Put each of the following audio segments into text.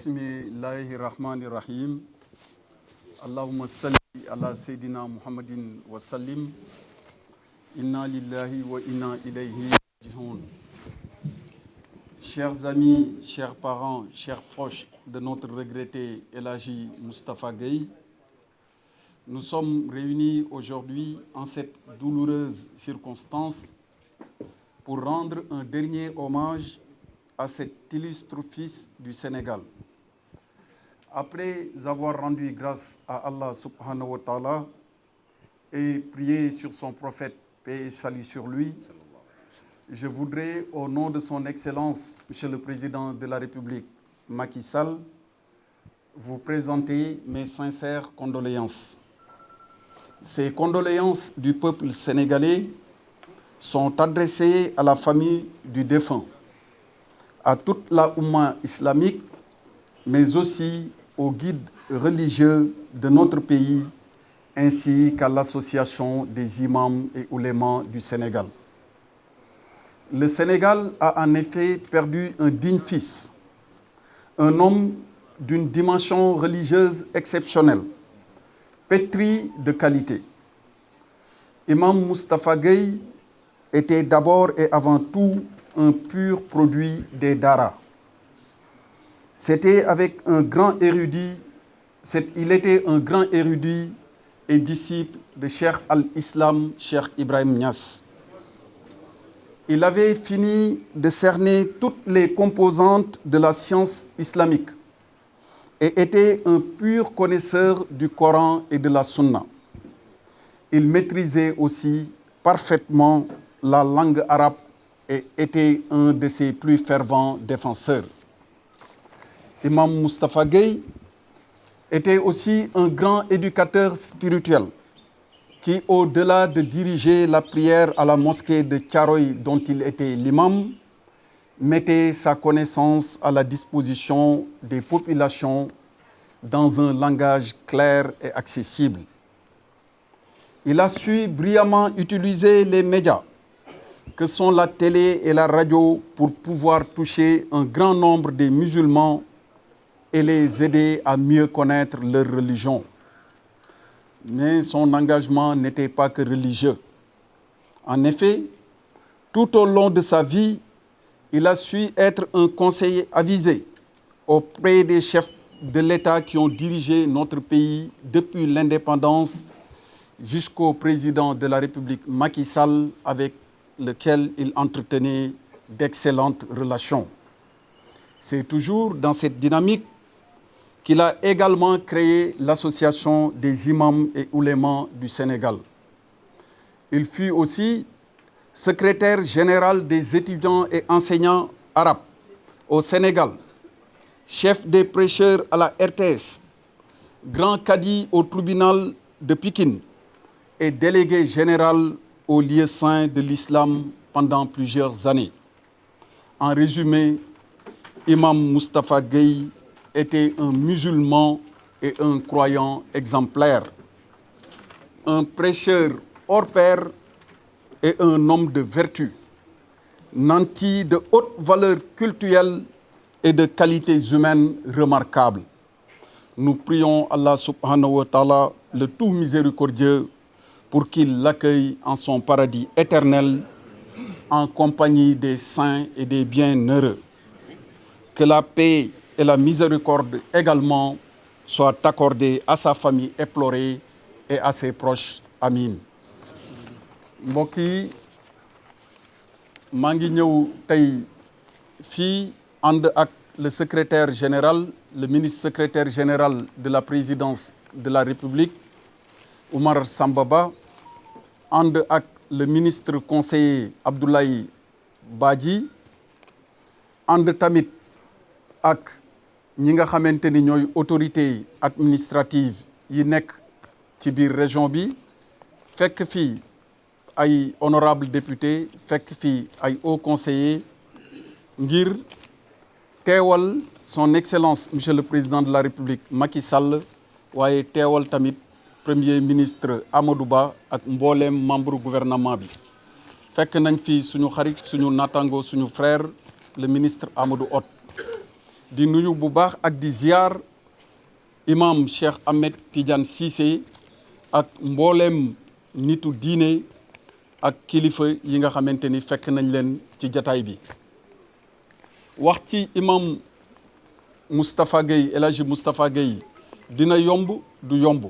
Bismillahirrahmanirrahim. Allahumma salli ala Sayyidina Muhammadin wa sallim. Inna lillahi wa inna ilayhi raji'un. Chers amis, chers parents, chers proches de notre regretté El Hadji Moustapha Gueye, nous sommes réunis aujourd'hui en cette douloureuse circonstance pour rendre un dernier hommage à cet illustre fils du Sénégal. Après avoir rendu grâce à Allah subhanahu wa ta'ala et prié sur son prophète, paix et salut sur lui, je voudrais, au nom de son Excellence, Monsieur le Président de la République, Macky Sall, vous présenter mes sincères condoléances. Ces condoléances du peuple sénégalais sont adressées à la famille du défunt, à toute la Oumma islamique, mais aussi aux guides religieux de notre pays, ainsi qu'à l'association des imams et oulémas du Sénégal. Le Sénégal a en effet perdu un digne fils, un homme d'une dimension religieuse exceptionnelle, pétri de qualité. Imam Moustapha Gueye était d'abord et avant tout un pur produit des Dara. Il était un grand érudit et disciple de Cheikh al-Islam, Cheikh Ibrahim Niass. Il avait fini de cerner toutes les composantes de la science islamique et était un pur connaisseur du Coran et de la Sunna. Il maîtrisait aussi parfaitement la langue arabe et était un de ses plus fervents défenseurs. Imam Moustapha Gueye était aussi un grand éducateur spirituel qui, au-delà de diriger la prière à la mosquée de Thiaroye dont il était l'imam, mettait sa connaissance à la disposition des populations dans un langage clair et accessible. Il a su brillamment utiliser les médias que sont la télé et la radio pour pouvoir toucher un grand nombre de musulmans et les aider à mieux connaître leur religion. Mais son engagement n'était pas que religieux. En effet, tout au long de sa vie, il a su être un conseiller avisé auprès des chefs de l'État qui ont dirigé notre pays depuis l'indépendance jusqu'au président de la République Macky Sall, avec lequel il entretenait d'excellentes relations. C'est toujours dans cette dynamique qu'il a également créé l'association des imams et oulémas du Sénégal. Il fut aussi secrétaire général des étudiants et enseignants arabes au Sénégal, chef des prêcheurs à la RTS, grand cadi au tribunal de Pékin et délégué général au lieu saint de l'islam pendant plusieurs années. En résumé, Imam Moustapha Gueye était un musulman et un croyant exemplaire, un prêcheur hors pair et un homme de vertu, nanti de hautes valeurs cultuelles et de qualités humaines remarquables. Nous prions Allah subhanahu wa ta'ala, le tout miséricordieux, pour qu'il l'accueille en son paradis éternel en compagnie des saints et des bienheureux. Que la paix et la miséricorde également soient accordées à sa famille éplorée et à ses proches. Amin. Mbokk yi, maa ngi ñëw tey fii ànd ak le secrétaire général, le ministre secrétaire général de la présidence de la République, Oumar Samba Ba, ànd ak le ministre conseiller Abdoulaye Badji, ànd tamit ak ñi nga xamante ni ñooy autorité administrative yi nekk ci biir région bi, fekk fii ay honorable député, fekk fii ay hauts conseillers ngir teewal son excellence monsieur le président de la République Macky Sall, waaye teewal tamit premier ministre Amadou Ba ak mbooleem membre gouvernement bi. Fekk nañ fi suñu xarit, suñu natango, suñu frère le ministre Amadou Hott. di nuyu bu baax ak di ziar imam Cheikh Ahmed Tidiane Cissé ak mbooleem nitu diine ak kilifa yi nga xamante ni fekk nañ leen ci jataay bi wax ci imam Moustapha Gueye El Hadji Moustapha Gueye dina yomb du yomb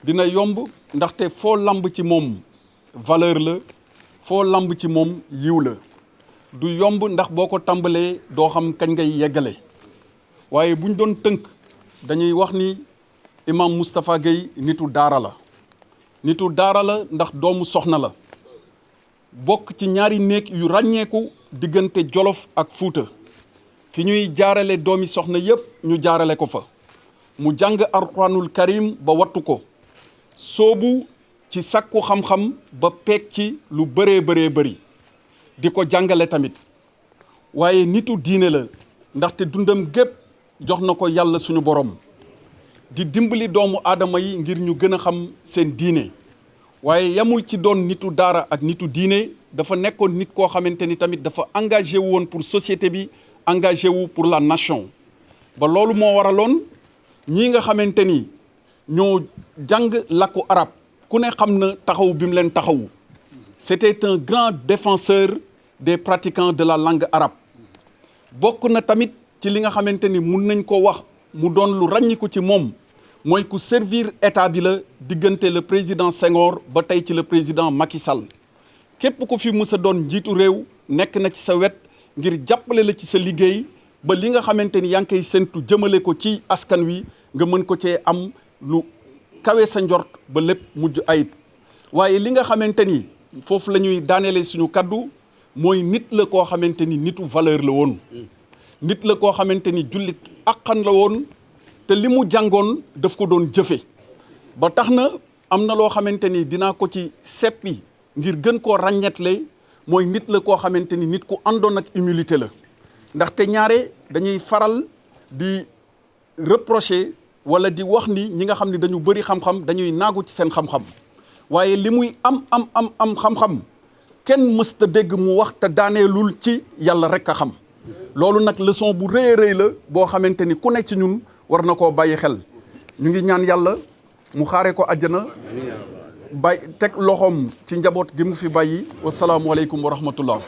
dina yomb ndaxte foo lamb ci moom valeur la foo lamb ci moom yiw la du yomb ndax boo ko tàmbalee doo xam kañ ngay yeggale waaye buñ doon tënk dañuy wax ni imam Moustapha Gueye nitu daara la ndax doomu soxna la bokk ci ñaari néeg yu ràññeeku diggante Jolof ak Fuuta fi ñuy jaarale doomi soxna yépp ñu jaarale ko fa mu jàng alxuraanul karim ba wattu ko soobu ci sakku xam-xam ba peeg ci lu bëree bëri di ko jàngale tamit waaye nitu diine la ndaxte dundam gépp jox na ko yàlla suñu borom di dimbali doomu aadama yi ngir ñu gën a xam seen diine waaye yamul ci doon nitu daara ak nitu diine dafa nekkoon nit koo xamante ni tamit dafa engagé wu woon pour société bi engagé wu pour la nation ba loolu moo waraloon ñii nga xamante ni ñoo jàng làkku arab ku ne xam na taxaw bi mu leen taxawu c'était un grand défenseur des pratiquants de la langue arabe bokk na tamit ci li nga xamante ni mun nañ ko wax mu doon lu ràññiku ci moom mooy ku servir état bi la diggante le président Senghor ba tey ci le président Macky Sall képp ku fi mës a doon njiitu réew nekk na ci sa wet ngir jàppale la ci sa liggéey ba li nga xamante ni yaa ngi koy séntu jëmale ko ci askan wi nga mën ko cee am lu kawe sa njort ba lépp mujj ayib waaye li nga xamante ni foofu la ñuy daaneele suñu kaddu mooy nit la koo xamante ni nitu valeur la woon nit la koo xamante ni jullit àqan la woon te li mu jàngoon daf ko doon jëfe ba tax na am na loo xamante ni dinaa ko ci seppi ngir gën koo ràññetle mooy nit la koo xamante ni nit ku àndoon ak humilité la ndaxte ñaare dañuy faral di reprocher wala di wax ni ñi nga xam ne dañu bëri xam-xam dañuy naagu ci seen xam-xam waaye li muy am xam-xam kenn mësta dégg mu wax te daaneelul ci yàlla rek a xam loolu nag leçon bu rëy a rëy la boo xamante ni ku ne ci ñun war na koo bàyyi xel ñu ngi ñaan yàlla mu xaare ko àjjana teg loxoom ci njaboot gi mu fi bàyyi wasalaamualeykum wa rahmatullah